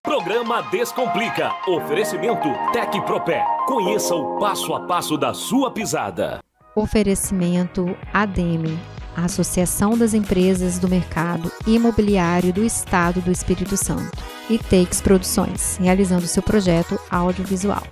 Programa Descomplica. Oferecimento Tecpropé. Conheça o passo a passo da sua pisada. Oferecimento ADEME, a Associação das Empresas do Mercado Imobiliário do Estado do Espírito Santo. E Takes Produções, realizando seu projeto audiovisual.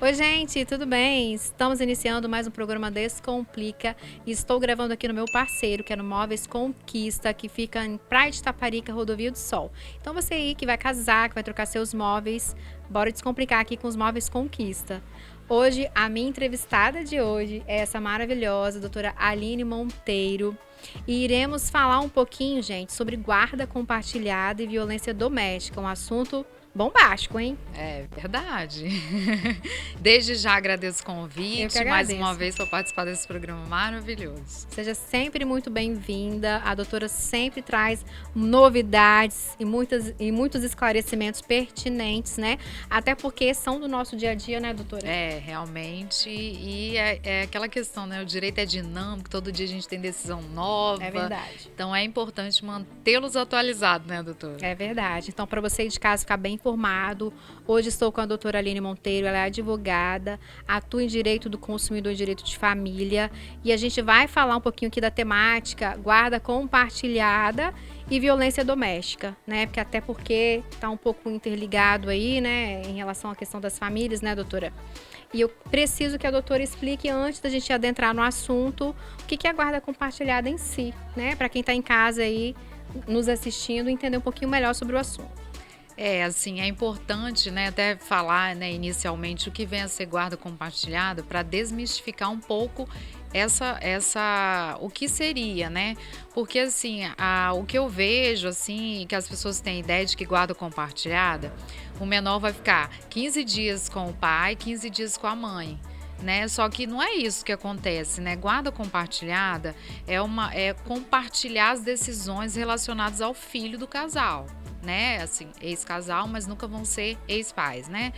Oi gente, tudo bem? Estamos iniciando mais um programa Descomplica e estou gravando aqui no meu parceiro, que é no Móveis Conquista, que fica em Praia de Taparica, Rodovia do Sol. Então você aí que vai casar, que vai trocar seus móveis, bora descomplicar aqui com os Móveis Conquista. Hoje, a minha entrevistada de hoje é essa maravilhosa doutora Aline Monteiro. E iremos falar um pouquinho, gente, sobre guarda compartilhada e violência doméstica, um assunto bombástico, hein? É verdade. Desde já agradeço o convite, mais uma vez, para participar desse programa maravilhoso. Seja sempre muito bem-vinda. A doutora sempre traz novidades e muitos esclarecimentos pertinentes, né? Até porque são do nosso dia a dia, né, doutora? É, realmente. E é aquela questão, né? O direito é dinâmico, todo dia a gente tem decisão nova. É verdade. Então é importante mantê-los atualizados, né, doutora? É verdade. Então, para você de casa ficar bem informado, hoje estou com a doutora Aline Monteiro, ela é advogada, atua em direito do consumidor e direito de família, e a gente vai falar um pouquinho aqui da temática guarda compartilhada e violência doméstica, né? Até porque está um pouco interligado aí, né, em relação à questão das famílias, né, doutora? E eu preciso que a doutora explique, antes da gente adentrar no assunto, o que é a guarda compartilhada em si, né? Para quem está em casa aí, nos assistindo, entender um pouquinho melhor sobre o assunto. Assim, é importante, né, até falar, né, inicialmente o que vem a ser guarda compartilhada para desmistificar um pouco o que seria, né? Porque assim, o que eu vejo, assim, que as pessoas têm ideia de que guarda compartilhada, o menor vai ficar 15 dias com o pai, 15 dias com a mãe. Né? Só que não é isso que acontece, né? Guarda compartilhada é compartilhar as decisões relacionadas ao filho do casal, né? Assim, ex-casal, mas nunca vão ser ex-pais, né?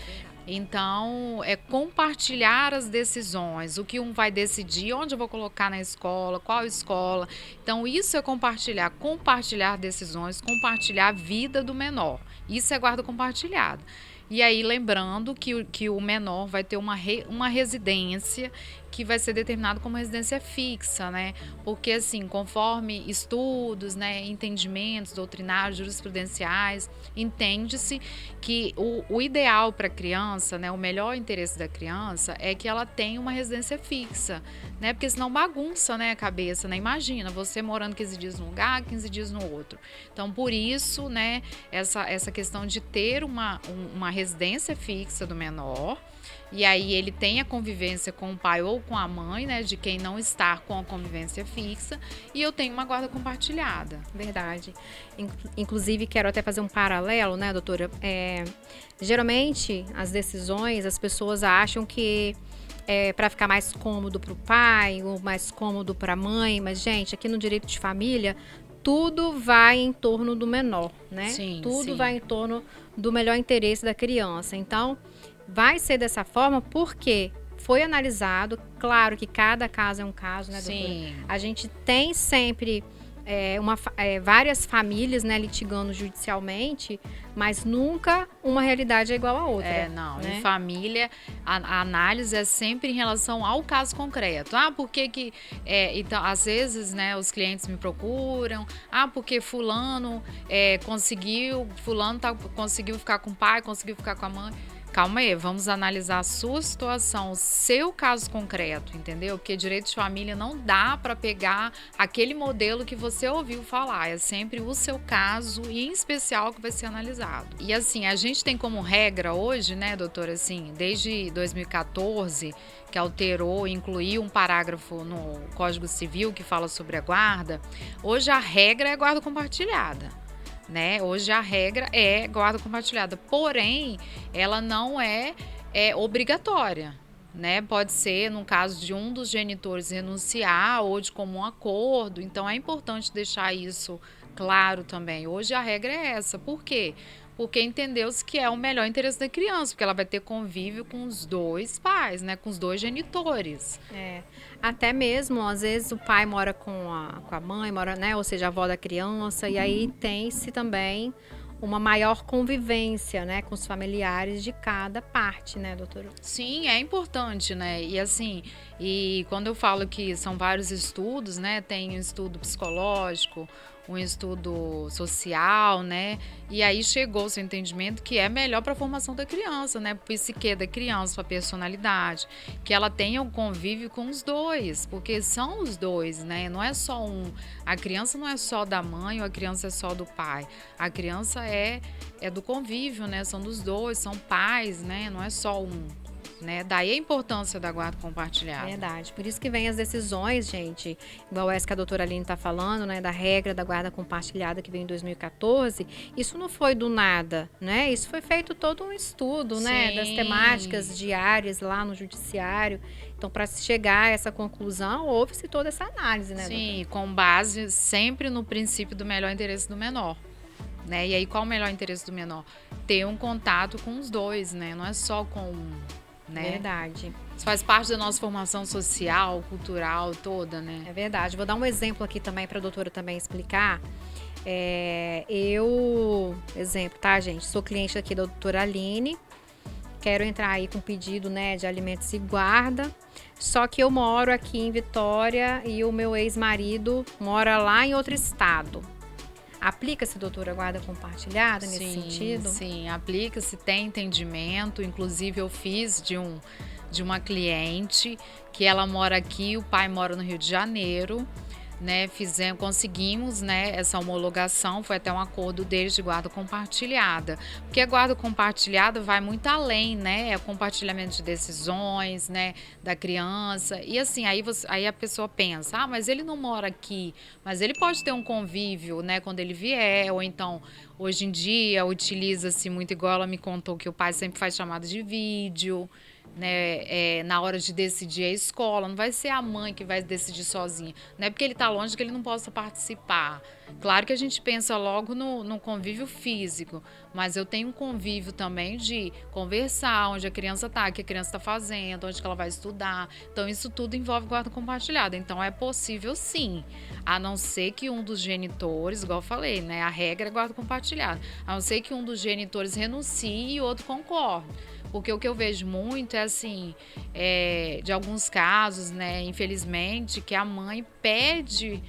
Então, é compartilhar as decisões, o que um vai decidir, onde eu vou colocar na escola, qual escola. Então, isso é compartilhar decisões, compartilhar a vida do menor. Isso é guarda compartilhada. E aí, lembrando que o menor vai ter uma residência que vai ser determinado como residência fixa, né? Porque, assim, conforme estudos, né, entendimentos doutrinários, jurisprudenciais, entende-se que o ideal para a criança, né, o melhor interesse da criança é que ela tenha uma residência fixa, né? Porque senão bagunça, né, a cabeça, né? Imagina, você morando 15 dias num lugar, 15 dias no outro. Então, por isso, né, essa questão de ter uma residência fixa do menor. E aí ele tem a convivência com o pai ou com a mãe, né, de quem não está com a convivência fixa, e eu tenho uma guarda compartilhada. Verdade. Inclusive, quero até fazer um paralelo, né, doutora? Geralmente, as decisões, as pessoas acham que para ficar mais cômodo para o pai ou mais cômodo para a mãe, mas, gente, aqui no direito de família, tudo vai em torno do menor, né? Sim, tudo sim. vai em torno do melhor interesse da criança. Então, vai ser dessa forma porque foi analisado, claro que cada caso é um caso, né, doutora? Sim. A gente tem sempre várias famílias, né, litigando judicialmente, mas nunca uma realidade é igual à outra. Não, né? Em família, a análise é sempre em relação ao caso concreto. Por que então, às vezes, né, os clientes me procuram, porque fulano conseguiu ficar com o pai, conseguiu ficar com a mãe. Calma aí, vamos analisar a sua situação, o seu caso concreto, entendeu? Porque direito de família não dá para pegar aquele modelo que você ouviu falar, é sempre o seu caso e em especial que vai ser analisado. E assim, a gente tem como regra hoje, né, doutora, assim, desde 2014, que alterou, incluiu um parágrafo no Código Civil que fala sobre a guarda, hoje a regra é a guarda compartilhada. né? Hoje a regra é guarda compartilhada, porém, ela não é obrigatória, né? Pode ser no caso de um dos genitores renunciar ou de comum acordo, então é importante deixar isso claro também. Hoje a regra é essa. Por quê? Porque entendeu-se que é o melhor interesse da criança, porque ela vai ter convívio com os dois pais, né? Com os dois genitores. Até mesmo, às vezes, o pai mora com a mãe, mora, né? Ou seja, a avó da criança, e aí tem-se também uma maior convivência, né, com os familiares de cada parte, né, doutora? Sim, é importante, né? E assim, e quando eu falo que são vários estudos, né? Tem um estudo psicológico, um estudo social, né? E aí chegou-se ao entendimento que é melhor para a formação da criança, né? Para o psique da criança, para a personalidade, que ela tenha um convívio com os dois, porque são os dois, né? Não é só um. A criança não é só da mãe ou a criança é só do pai. A criança é do convívio, né? São dos dois, são pais, né? Não é só um. Né? Daí a importância da guarda compartilhada. Verdade. Por isso que vem as decisões, gente, igual essa que a doutora Aline está falando, né, da regra da guarda compartilhada que veio em 2014. Isso não foi do nada, né? Isso foi feito todo um estudo, né, das temáticas diárias lá no judiciário. Então, para chegar a essa conclusão, houve-se toda essa análise, né, Sim, doutora? com base sempre no princípio do melhor interesse do menor. Né? E aí, qual o melhor interesse do menor? Ter um contato com os dois, né? Não é só com um. Né? Verdade. Isso faz parte da nossa formação social, cultural toda, né? É verdade. Vou dar um exemplo aqui também para a doutora também explicar. Exemplo, tá, gente? Sou cliente aqui da doutora Aline. Quero entrar aí com pedido, né, de alimentos e guarda. Só que eu moro aqui em Vitória e o meu ex-marido mora lá em outro estado. Aplica-se, doutora, guarda compartilhada nesse sentido? Sim, aplica-se, tem entendimento. Inclusive, eu fiz de uma cliente que ela mora aqui, o pai mora no Rio de Janeiro, né? Conseguimos, né, essa homologação, foi até um acordo deles de guarda compartilhada. Porque a guarda compartilhada vai muito além, né? É o compartilhamento de decisões, né, da criança. E assim, aí a pessoa pensa, mas ele não mora aqui, mas ele pode ter um convívio, né, quando ele vier, ou então, hoje em dia, utiliza-se muito, igual ela me contou, que o pai sempre faz chamada de vídeo, né, na hora de decidir a escola, não vai ser a mãe que vai decidir sozinha, não é porque ele está longe que ele não possa participar. Claro que a gente pensa logo no convívio físico, mas eu tenho um convívio também de conversar, onde a criança está, o que a criança está fazendo, onde que ela vai estudar. Então isso tudo envolve guarda compartilhada, então é possível sim, a não ser que um dos genitores, igual eu falei, né, a regra é guarda compartilhada, a não ser que um dos genitores renuncie e o outro concorde. Porque o que eu vejo muito é assim, de alguns casos, né, infelizmente, que a mãe pede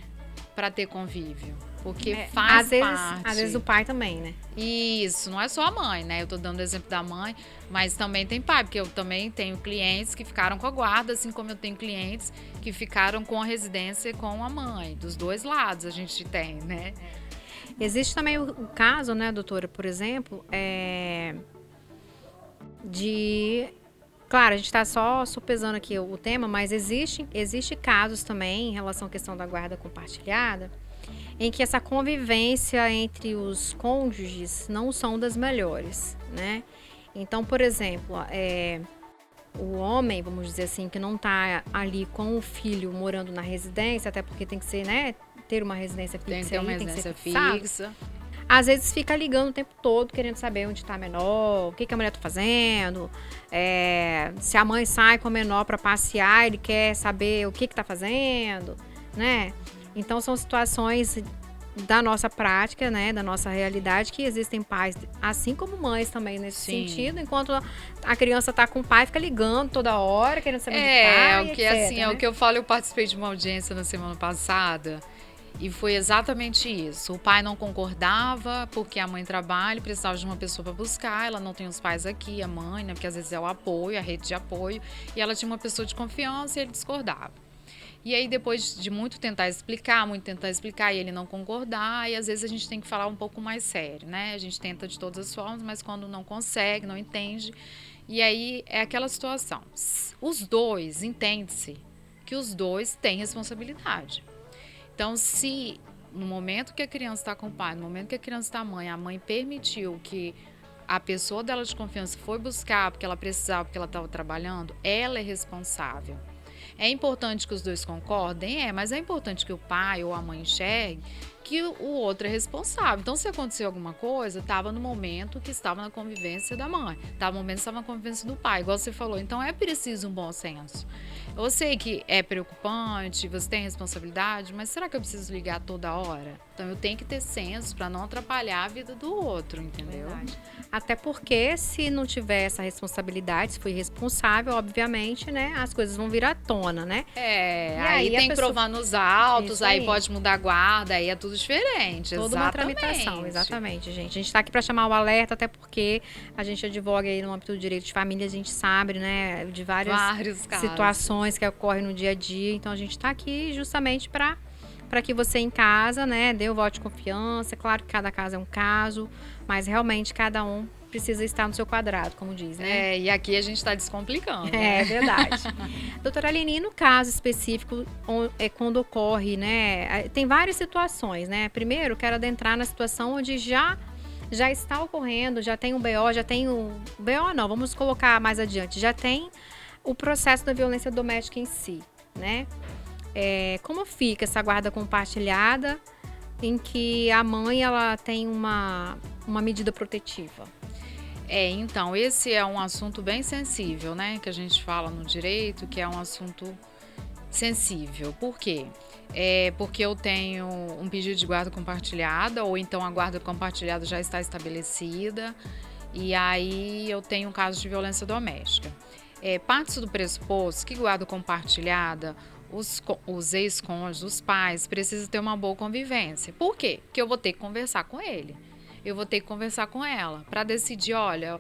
para ter convívio. Porque faz parte. Às vezes o pai também, né? Isso, não é só a mãe, né? Eu tô dando o exemplo da mãe, mas também tem pai, porque eu também tenho clientes que ficaram com a guarda, assim como eu tenho clientes que ficaram com a residência com a mãe. Dos dois lados a gente tem, né? Existe também o caso, né, doutora, por exemplo, Claro, a gente está só supesando aqui o tema, mas existe casos também em relação à questão da guarda compartilhada, em que essa convivência entre os cônjuges não são das melhores, né? Então, por exemplo, o homem, vamos dizer assim, que não está ali com o filho morando na residência, até porque tem que ser, né, ter uma residência fixa. Tem que ter uma residência fixa. Às vezes fica ligando o tempo todo, querendo saber onde está a menor, o que a mulher está fazendo. Se a mãe sai com a menor para passear, ele quer saber o que está fazendo, né? Então, são situações da nossa prática, né? Da nossa realidade, que existem pais, assim como mães também nesse sentido. Enquanto a criança está com o pai, fica ligando toda hora, querendo saber onde está, o que, etc, assim, né? é o que eu falo, eu participei de uma audiência na semana passada. E foi exatamente isso. O pai não concordava porque a mãe trabalha e precisava de uma pessoa para buscar. Ela não tem os pais aqui, a mãe, né? Porque às vezes é o apoio, a rede de apoio. E ela tinha uma pessoa de confiança e ele discordava. E aí, depois de muito tentar explicar, e ele não concordar, e às vezes a gente tem que falar um pouco mais sério, né? A gente tenta de todas as formas, mas quando não consegue, não entende. E aí é aquela situação. Os dois, entende-se que os dois têm responsabilidade. Então, se no momento que a criança está com o pai, no momento que a criança está com a mãe permitiu que a pessoa dela de confiança foi buscar porque ela precisava, porque ela estava trabalhando, ela é responsável. É importante que os dois concordem? Mas é importante que o pai ou a mãe enxergue que o outro é responsável. Então, se aconteceu alguma coisa, estava no momento que estava na convivência da mãe, estava no momento que estava na convivência do pai, igual você falou. Então, é preciso um bom senso. Eu sei que é preocupante, você tem responsabilidade, mas será que eu preciso ligar toda hora? Então, eu tenho que ter senso para não atrapalhar a vida do outro, entendeu? Verdade. Até porque, se não tiver essa responsabilidade, se for irresponsável, obviamente, né, as coisas vão vir à tona, né? Aí tem que provar nos autos, aí pode mudar a guarda, aí é tudo diferente. Toda uma tramitação, exatamente, gente. A gente está aqui para chamar o alerta, até porque a gente advoga aí no âmbito do direito de família, a gente sabe, né, de várias situações que ocorrem no dia a dia. Então, a gente está aqui justamente para que você em casa, né, dê o voto de confiança. É claro que cada caso é um caso, mas realmente cada um precisa estar no seu quadrado, como diz, né? E aqui a gente está descomplicando. É verdade. Doutora Aline, no caso específico, quando ocorre, né, tem várias situações, né? Primeiro, quero adentrar na situação onde já está ocorrendo, já tem o BO, já tem o BO não, vamos colocar mais adiante, já tem o processo da violência doméstica em si, né? Como fica essa guarda compartilhada em que a mãe ela tem uma medida protetiva? Então, esse é um assunto bem sensível, né? Que a gente fala no direito, que é um assunto sensível. Por quê? Porque eu tenho um pedido de guarda compartilhada, ou então a guarda compartilhada já está estabelecida, e aí eu tenho um caso de violência doméstica. Parte do pressuposto que guarda compartilhada, os ex-cônjuges, os pais, precisam ter uma boa convivência. Por quê? Porque eu vou ter que conversar com ele. Eu vou ter que conversar com ela para decidir, olha,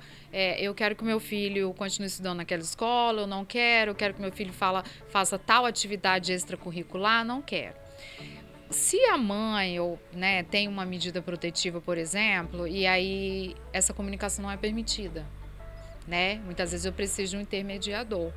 eu quero que o meu filho continue estudando naquela escola, eu não quero, eu quero que meu filho faça tal atividade extracurricular, não quero. Se a mãe tem uma medida protetiva, por exemplo, e aí essa comunicação não é permitida, né? Muitas vezes eu preciso de um intermediador.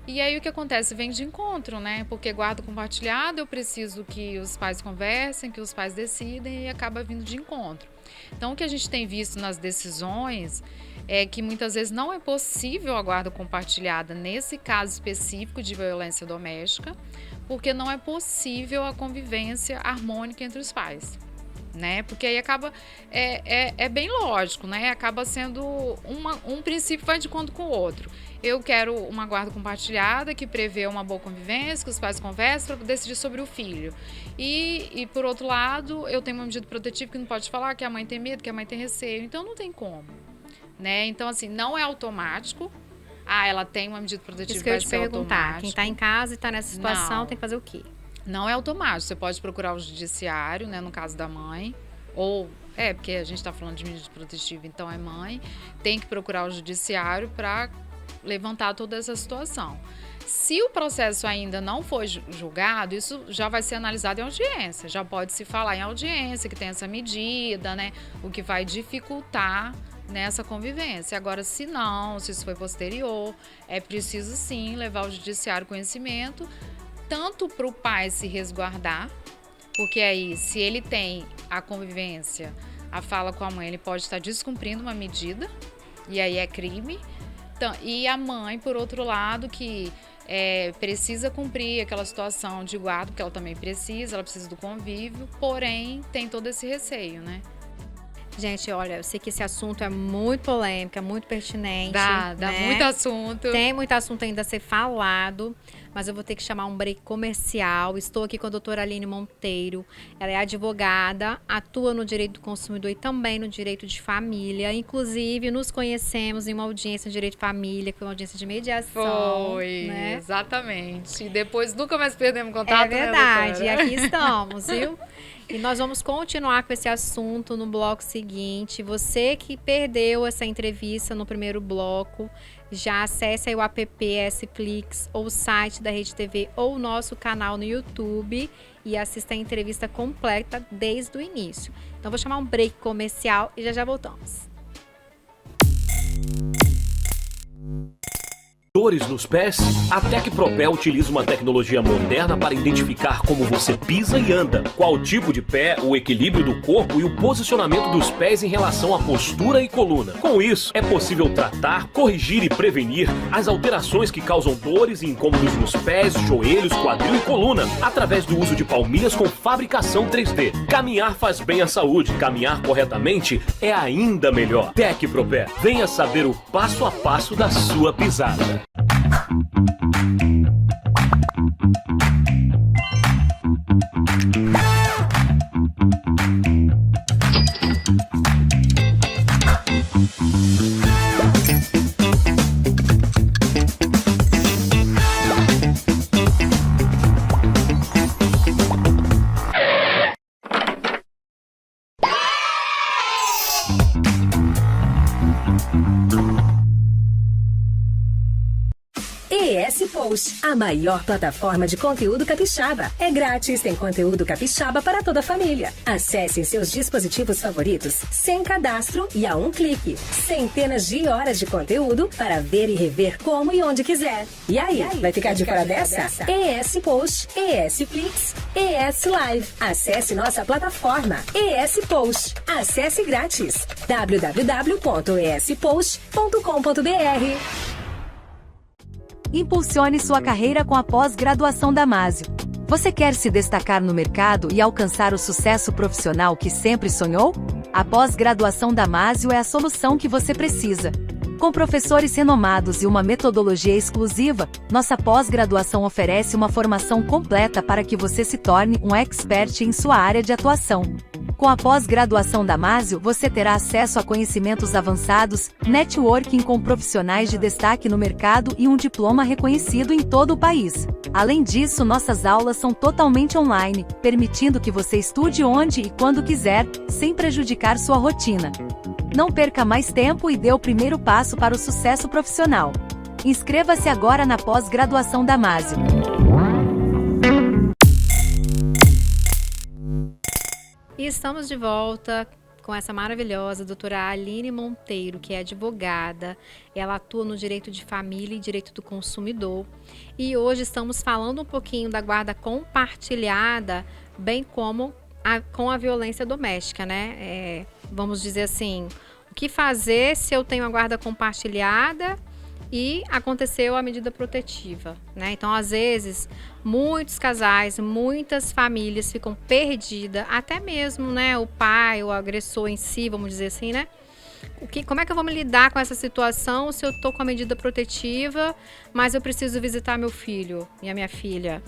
E aí o que acontece? Vem de encontro, né? Porque guarda compartilhada, eu preciso que os pais conversem, que os pais decidem e acaba vindo de encontro. Então, o que a gente tem visto nas decisões é que muitas vezes não é possível a guarda compartilhada nesse caso específico de violência doméstica, porque não é possível a convivência harmônica entre os pais, né? Porque aí acaba, é bem lógico, né? Acaba sendo um princípio vai de encontro com o outro. Eu quero uma guarda compartilhada que prevê uma boa convivência, que os pais conversem para decidir sobre o filho. E, por outro lado, eu tenho uma medida protetiva que não pode falar, que a mãe tem medo, que a mãe tem receio. Então, não tem como, né? Então, assim, não é automático. Ela tem uma medida protetiva, que vai ser automático. Quem está em casa e está nessa situação não. Tem que fazer o quê? Não é automático. Você pode procurar o judiciário, né, no caso da mãe, ou... porque a gente está falando de medida protetiva, então é mãe. Tem que procurar o judiciário para levantar toda essa situação. Se o processo ainda não foi julgado, isso já vai ser analisado em audiência. Já pode se falar em audiência que tem essa medida, né? O que vai dificultar nessa convivência. Agora, se isso foi posterior, é preciso sim levar o judiciário conhecimento, tanto para o pai se resguardar, porque aí, se ele tem a convivência, a fala com a mãe, ele pode estar descumprindo uma medida, e aí é crime. Então, e a mãe, por outro lado, que precisa cumprir aquela situação de guarda, porque ela também ela precisa do convívio, porém tem todo esse receio, né? Gente, olha, eu sei que esse assunto é muito polêmico, é muito pertinente. Dá né? muito assunto. Tem muito assunto ainda a ser falado, mas eu vou ter que chamar um break comercial. Estou aqui com a doutora Aline Monteiro. Ela é advogada, atua no direito do consumidor e também no direito de família. Inclusive, nos conhecemos em uma audiência de direito de família, que foi uma audiência de mediação. Foi, né? Exatamente. E depois nunca mais perdemos contato, É verdade, né, e aqui estamos, viu? E nós vamos continuar com esse assunto no bloco seguinte. Você que perdeu essa entrevista no primeiro bloco, já acesse aí o app SPlix ou o site da Rede TV ou o nosso canal no YouTube e assista a entrevista completa desde o início. Então, vou chamar um break comercial e já voltamos. dores nos pés? A Tecpropé utiliza uma tecnologia moderna para identificar como você pisa e anda, qual tipo de pé, o equilíbrio do corpo e o posicionamento dos pés em relação à postura e coluna. Com isso, é possível tratar, corrigir e prevenir as alterações que causam dores e incômodos nos pés, joelhos, quadril e coluna, através do uso de palmilhas com fabricação 3D. Caminhar faz bem à saúde, caminhar corretamente é ainda melhor. Tecpropé, venha saber o passo a passo da sua pisada. ES Post, a maior plataforma de conteúdo capixaba. É grátis, tem conteúdo capixaba para toda a família. Acesse em seus dispositivos favoritos, sem cadastro e a um clique. Centenas de horas de conteúdo para ver e rever como e onde quiser. E aí, vai ficar de fora dessa? ES Post, ES Flix, ES Live. Acesse nossa plataforma ES Post. Acesse grátis. www.espost.com.br. Impulsione sua carreira com a pós-graduação Damásio. Você quer se destacar no mercado e alcançar o sucesso profissional que sempre sonhou? A pós-graduação Damásio é a solução que você precisa. Com professores renomados e uma metodologia exclusiva, nossa pós-graduação oferece uma formação completa para que você se torne um expert em sua área de atuação. Com a pós-graduação Damásio, você terá acesso a conhecimentos avançados, networking com profissionais de destaque no mercado e um diploma reconhecido em todo o país. Além disso, nossas aulas são totalmente online, permitindo que você estude onde e quando quiser, sem prejudicar sua rotina. Não perca mais tempo e dê o primeiro passo para o sucesso profissional. Inscreva-se agora na pós-graduação Damásio. E estamos de volta com essa maravilhosa doutora Aline Monteiro, que é advogada. Ela atua no direito de família e direito do consumidor. E hoje estamos falando um pouquinho da guarda compartilhada, bem como com a violência doméstica, né? Vamos dizer assim, o que fazer se eu tenho a guarda compartilhada e aconteceu a medida protetiva, né? Então, às vezes, muitos casais, muitas famílias ficam perdidas, até mesmo, né, o pai, o agressor em si, vamos dizer assim, né? Como é que eu vou me lidar com essa situação se eu tô com a medida protetiva, mas eu preciso visitar meu filho e a minha filha?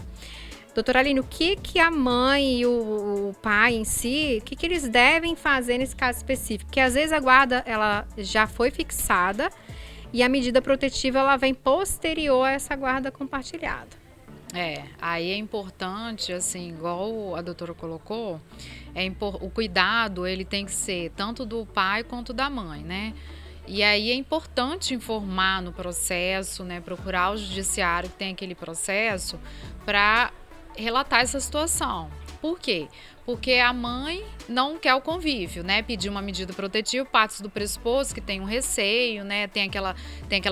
Doutora Aline, o que a mãe e o pai em si, o que eles devem fazer nesse caso específico? Porque às vezes a guarda, ela já foi fixada, e a medida protetiva, ela vem posterior a essa guarda compartilhada. Aí é importante, assim, igual a doutora colocou, o cuidado, ele tem que ser tanto do pai quanto da mãe, né? E aí é importante informar no processo, né? Procurar o judiciário que tem aquele processo para relatar essa situação. Por quê? Porque a mãe não quer o convívio, né? Pedir uma medida protetiva, parte do pressuposto que tem um receio, né? Tem aquela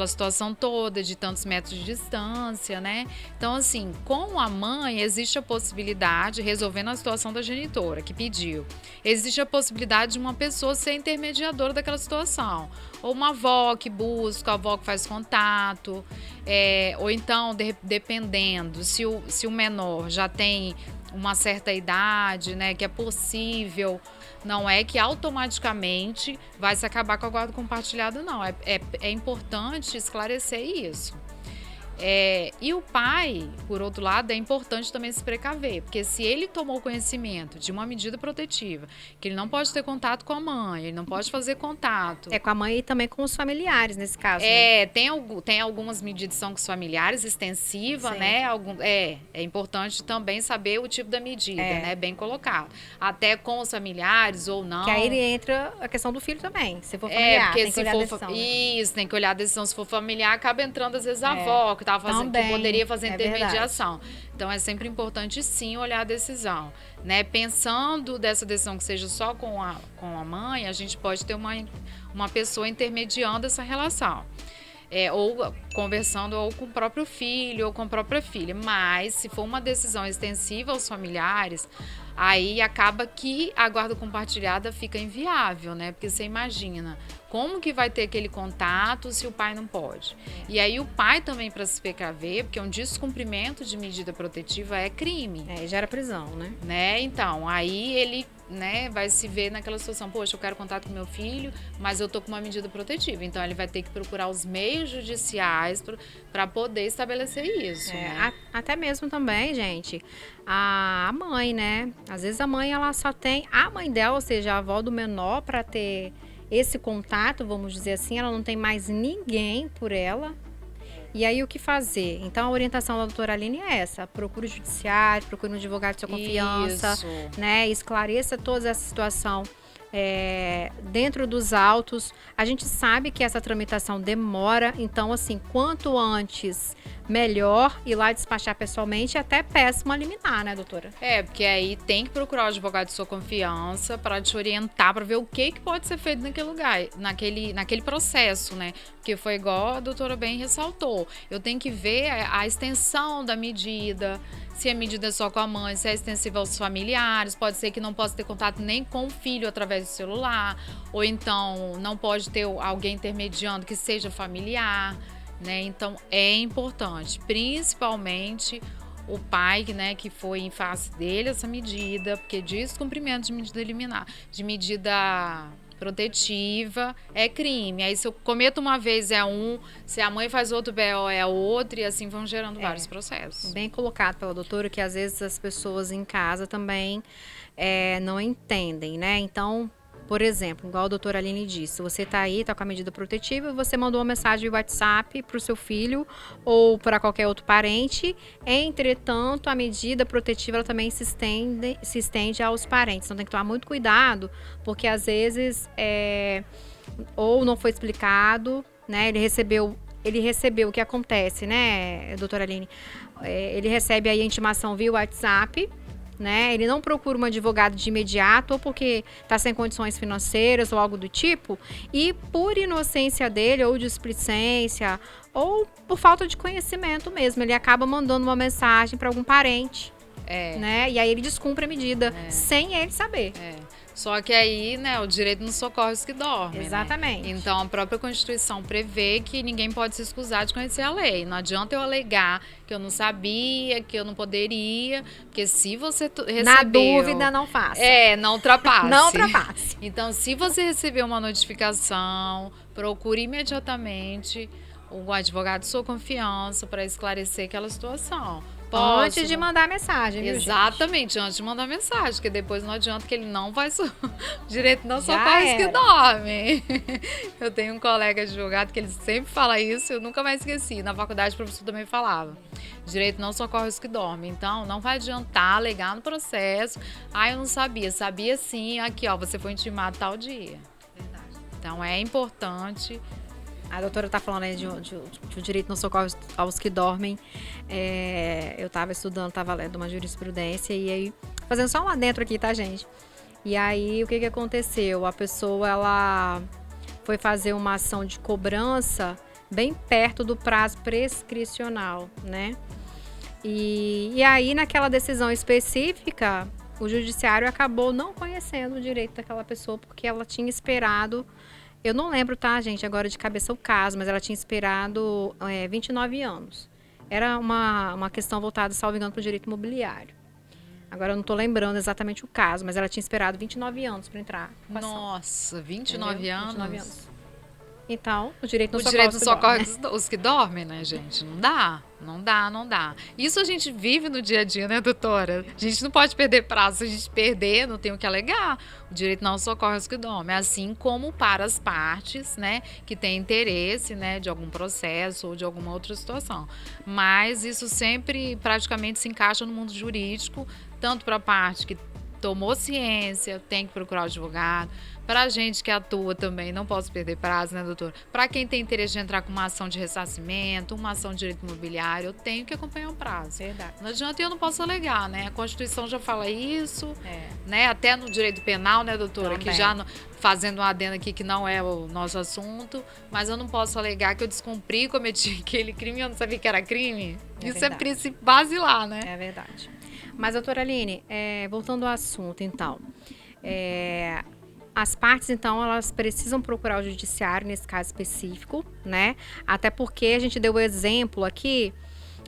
situação toda de tantos metros de distância, né? Então, assim, com a mãe existe a possibilidade, resolvendo a situação da genitora que pediu, existe a possibilidade de uma pessoa ser intermediadora daquela situação. Ou uma avó que busca, a avó que faz contato, ou então, dependendo, se o menor já tem uma certa idade, né, que é possível, não é que automaticamente vai se acabar com a guarda compartilhada, não. É importante esclarecer isso. E o pai, por outro lado, é importante também se precaver, porque se ele tomou conhecimento de uma medida protetiva, que ele não pode ter contato com a mãe, ele não pode fazer contato. Com a mãe e também com os familiares, nesse caso. Né? Tem algumas medidas que são com os familiares, extensiva, sim, né? É importante também saber o tipo da medida, né? Bem colocado. Até com os familiares ou não. Que aí entra a questão do filho também, se for familiar, porque tem que olhar a decisão. Isso, tem que olhar a decisão. Se for familiar, acaba entrando às vezes a avó, que poderia fazer intermediação. Verdade. Então, é sempre importante, sim, olhar a decisão. Né? Pensando dessa decisão que seja só com a mãe, a gente pode ter uma pessoa intermediando essa relação. ou conversando ou com o próprio filho ou com a própria filha. Mas, se for uma decisão extensiva aos familiares, aí acaba que a guarda compartilhada fica inviável, né? Porque você imagina, como que vai ter aquele contato se o pai não pode? E aí o pai também, para se precaver, porque um descumprimento de medida protetiva é crime. Gera prisão, né? Então, aí ele, né, vai se ver naquela situação, poxa, eu quero contato com meu filho, mas eu tô com uma medida protetiva. Então, ele vai ter que procurar os meios judiciais para poder estabelecer isso, né? Até mesmo também, gente, a mãe, né? Às vezes a mãe, ela só tem a mãe dela, ou seja, a avó do menor, para ter esse contato, vamos dizer assim, ela não tem mais ninguém por ela. E aí, o que fazer? Então, a orientação da doutora Aline é essa. Procure o judiciário, procure um advogado de sua confiança, né? Esclareça toda essa situação dentro dos autos. A gente sabe que essa tramitação demora, então, assim, quanto antes, melhor ir lá despachar pessoalmente, até peça uma liminar, né, doutora? Porque aí tem que procurar o advogado de sua confiança para te orientar, para ver o que pode ser feito naquele lugar, naquele processo, né? Porque foi igual a doutora bem ressaltou. Eu tenho que ver a extensão da medida, se a medida é só com a mãe, se é extensiva aos familiares, pode ser que não possa ter contato nem com o filho através do celular, ou então não pode ter alguém intermediando que seja familiar, né? Então é importante, principalmente o pai, né, que foi em face dele essa medida, porque descumprimento de medida liminar, de medida protetiva é crime. Aí se eu cometo uma vez é um, se a mãe faz outro BO é outro, e assim vão gerando vários processos. Bem colocado pela doutora, que às vezes as pessoas em casa também não entendem, né? Então, por exemplo, igual a doutora Aline disse, você está aí, está com a medida protetiva, você mandou uma mensagem via WhatsApp para o seu filho ou para qualquer outro parente. Entretanto, a medida protetiva ela também se estende aos parentes. Então tem que tomar muito cuidado, porque às vezes ou não foi explicado, né? Ele recebeu o que acontece, né, doutora Aline? Ele recebe aí a intimação via WhatsApp, né? Ele não procura um advogado de imediato, ou porque está sem condições financeiras ou algo do tipo, e por inocência dele, ou displicência, ou por falta de conhecimento mesmo, ele acaba mandando uma mensagem para algum parente, né? E aí ele descumpre a medida sem ele saber. Só que aí, né, o direito não socorre os que dormem. Exatamente. Né? Então, a própria Constituição prevê que ninguém pode se excusar de conhecer a lei. Não adianta eu alegar que eu não sabia, que eu não poderia, porque se você recebeu... Na dúvida, não faça. Não ultrapasse. Não ultrapasse. Então, se você recebeu uma notificação, procure imediatamente o advogado de sua confiança para esclarecer aquela situação. Antes de mandar mensagem, viu, Exatamente, gente? antes de mandar mensagem, porque depois não adianta que ele não vai... Direito não socorre os que dormem. Eu tenho um colega advogado que ele sempre fala isso, eu nunca mais esqueci. Na faculdade o professor também falava. Direito não socorre os que dormem. Então, não vai adiantar alegar no processo. Eu não sabia. Sabia sim, aqui ó, você foi intimado tal dia. Verdade. Então, é importante... A doutora está falando aí de o direito não socorre aos que dormem. Eu estava estudando, estava lendo uma jurisprudência e aí, fazendo só um adentro aqui, tá, gente? E aí, o que aconteceu? A pessoa, ela foi fazer uma ação de cobrança bem perto do prazo prescricional, né? E aí, naquela decisão específica, o judiciário acabou não conhecendo o direito daquela pessoa porque ela tinha esperado... Eu não lembro, tá, gente, agora de cabeça o caso, mas ela tinha esperado 29 anos. Era uma questão voltada, salvo engano, para o direito imobiliário. Agora eu não estou lembrando exatamente o caso, mas ela tinha esperado 29 anos para entrar com a ação. Nossa, 29 anos? 29 anos. Então, o direito não socorre os que dormem, né, gente? Não dá. Isso a gente vive no dia a dia, né, doutora? A gente não pode perder prazo. Se a gente perder, não tem o que alegar. O direito não socorre os que dormem. Assim como para as partes, né, que têm interesse, né, de algum processo ou de alguma outra situação. Mas isso sempre praticamente se encaixa no mundo jurídico, tanto para a parte que tomou ciência, tem que procurar o advogado, Pra gente que atua também, não posso perder prazo, né, doutor? Pra quem tem interesse de entrar com uma ação de ressarcimento, uma ação de direito imobiliário, eu tenho que acompanhar o prazo. Verdade. Não adianta e eu não posso alegar, né? A Constituição já fala isso, né? Até no direito penal, né, doutora? Também. Que já fazendo um adendo aqui que não é o nosso assunto, mas eu não posso alegar que eu descumpri e cometi aquele crime e eu não sabia que era crime. É Isso verdade. é princípio basilar, né? É verdade. Mas, doutora Aline, voltando ao assunto, então, as partes, então, elas precisam procurar o judiciário nesse caso específico, né? Até porque a gente deu o exemplo aqui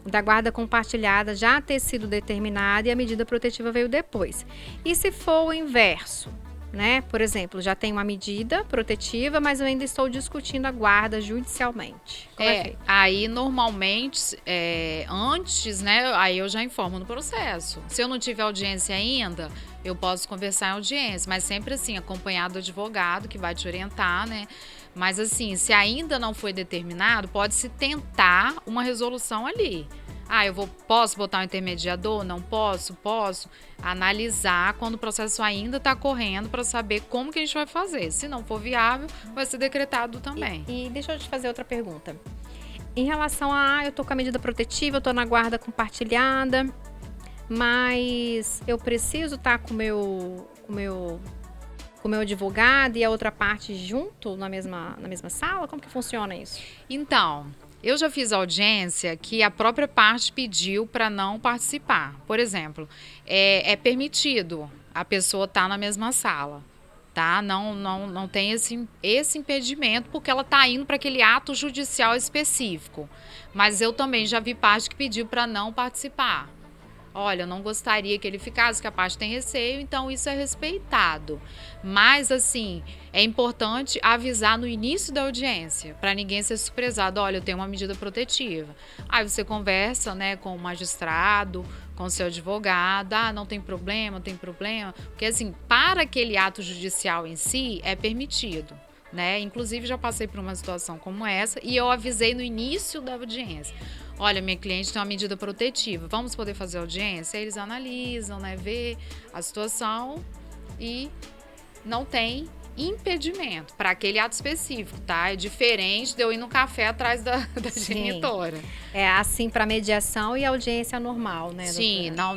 da guarda compartilhada já ter sido determinada e a medida protetiva veio depois. E se for o inverso, né? Por exemplo, já tem uma medida protetiva, mas eu ainda estou discutindo a guarda judicialmente. Como é feito? Aí normalmente, antes, né, aí eu já informo no processo. Se eu não tiver audiência ainda, eu posso conversar em audiência, mas sempre assim, acompanhado do advogado que vai te orientar, né? Mas assim, se ainda não foi determinado, pode-se tentar uma resolução ali. Posso botar um intermediador? Não posso? Posso. Analisar quando o processo ainda está correndo para saber como que a gente vai fazer. Se não for viável, vai ser decretado também. E deixa eu te fazer outra pergunta. Em relação eu tô com a medida protetiva, eu tô na guarda compartilhada, mas eu preciso estar com o meu advogado e a outra parte junto na mesma sala? Como que funciona isso? Então, eu já fiz audiência que a própria parte pediu para não participar. Por exemplo, é permitido a pessoa estar na mesma sala, tá? Não tem esse impedimento porque ela está indo para aquele ato judicial específico. Mas eu também já vi parte que pediu para não participar. Olha, eu não gostaria que ele ficasse, que a parte tem receio, então isso é respeitado. Mas, assim, é importante avisar no início da audiência, para ninguém ser surpresado. Olha, eu tenho uma medida protetiva. Aí você conversa, né, com o magistrado, com o seu advogado. Não tem problema, tem problema. Porque, assim, para aquele ato judicial em si, é permitido, né? Inclusive, já passei por uma situação como essa e eu avisei no início da audiência. Olha, minha cliente tem uma medida protetiva, vamos poder fazer audiência? Aí eles analisam, né, vê a situação e não tem impedimento para aquele ato específico, tá? É diferente de eu ir no café atrás da genitora. É assim para mediação e audiência normal, né, Sim, doutora?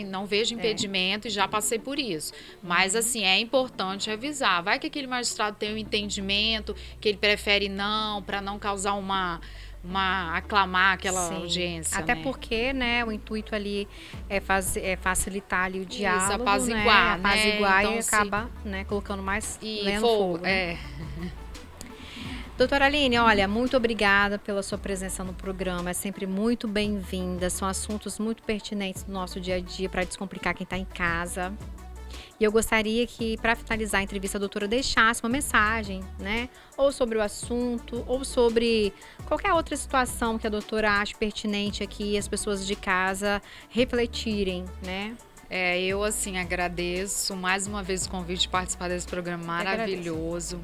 não vejo impedimento e já passei por isso. Mas, assim, é importante avisar. Vai que aquele magistrado tem um entendimento, que ele prefere não, para não causar aclamar aquela audiência. Até né? porque, né, o intuito ali é facilitar ali o diálogo, isso, apaziguar, né? Apaziguar Então, e acaba, né, colocando mais lenha no fogo. fogo. Né? Doutora Aline, olha, muito obrigada pela sua presença no programa, é sempre muito bem-vinda, são assuntos muito pertinentes do nosso dia a dia para descomplicar quem está em casa. E eu gostaria que, para finalizar a entrevista, a doutora deixasse uma mensagem, né? Ou sobre o assunto, ou sobre qualquer outra situação que a doutora ache pertinente aqui, as pessoas de casa refletirem, né? Eu, assim, agradeço mais uma vez o convite de participar desse programa maravilhoso.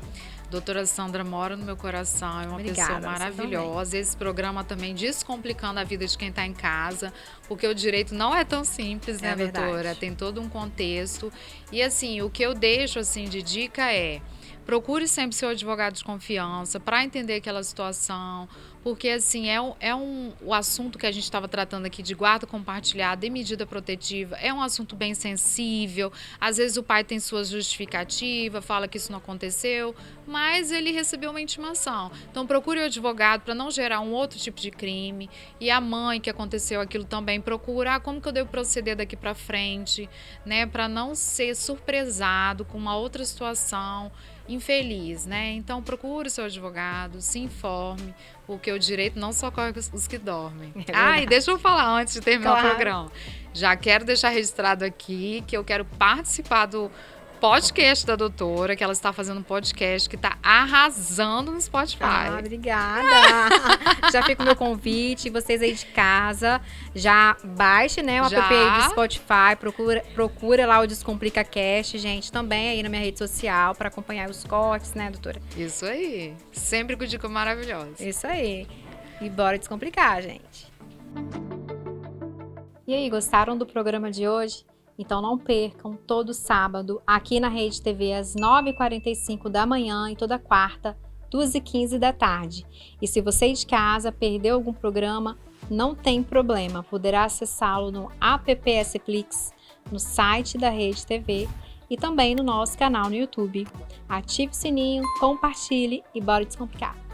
Doutora Sandra mora no meu coração, é uma pessoa maravilhosa. Esse programa também descomplicando a vida de quem está em casa, porque o direito não é tão simples, né, doutora? Tem todo um contexto. E, assim, o que eu deixo, assim, de dica procure sempre seu advogado de confiança para entender aquela situação, porque, assim, o assunto que a gente estava tratando aqui de guarda compartilhada e medida protetiva é um assunto bem sensível. Às vezes o pai tem sua justificativa, fala que isso não aconteceu, mas ele recebeu uma intimação. Então, procure o advogado para não gerar um outro tipo de crime. E a mãe que aconteceu aquilo também procura como que eu devo proceder daqui para frente, né, para não ser surpresado com uma outra situação infeliz, né? Então, procure o seu advogado, se informe, porque o direito não socorre os que dormem. E deixa eu falar antes de terminar o programa. Já quero deixar registrado aqui que eu quero participar do podcast da doutora, que ela está fazendo um podcast que está arrasando no Spotify. Obrigada! Já fica o meu convite, vocês aí de casa, já baixe, né, o app aí do Spotify, procura lá o Descomplica Cast, gente, também aí na minha rede social, para acompanhar os cortes, né, doutora? Isso aí, sempre com dica maravilhosa. Isso aí, e bora descomplicar, gente. E aí, gostaram do programa de hoje? Então não percam, todo sábado, aqui na Rede TV, às 9h45 da manhã e toda quarta, 2h15 da tarde. E se você de casa perdeu algum programa, não tem problema, poderá acessá-lo no app Plix, no site da Rede TV e também no nosso canal no YouTube. Ative o sininho, compartilhe e bora descomplicar!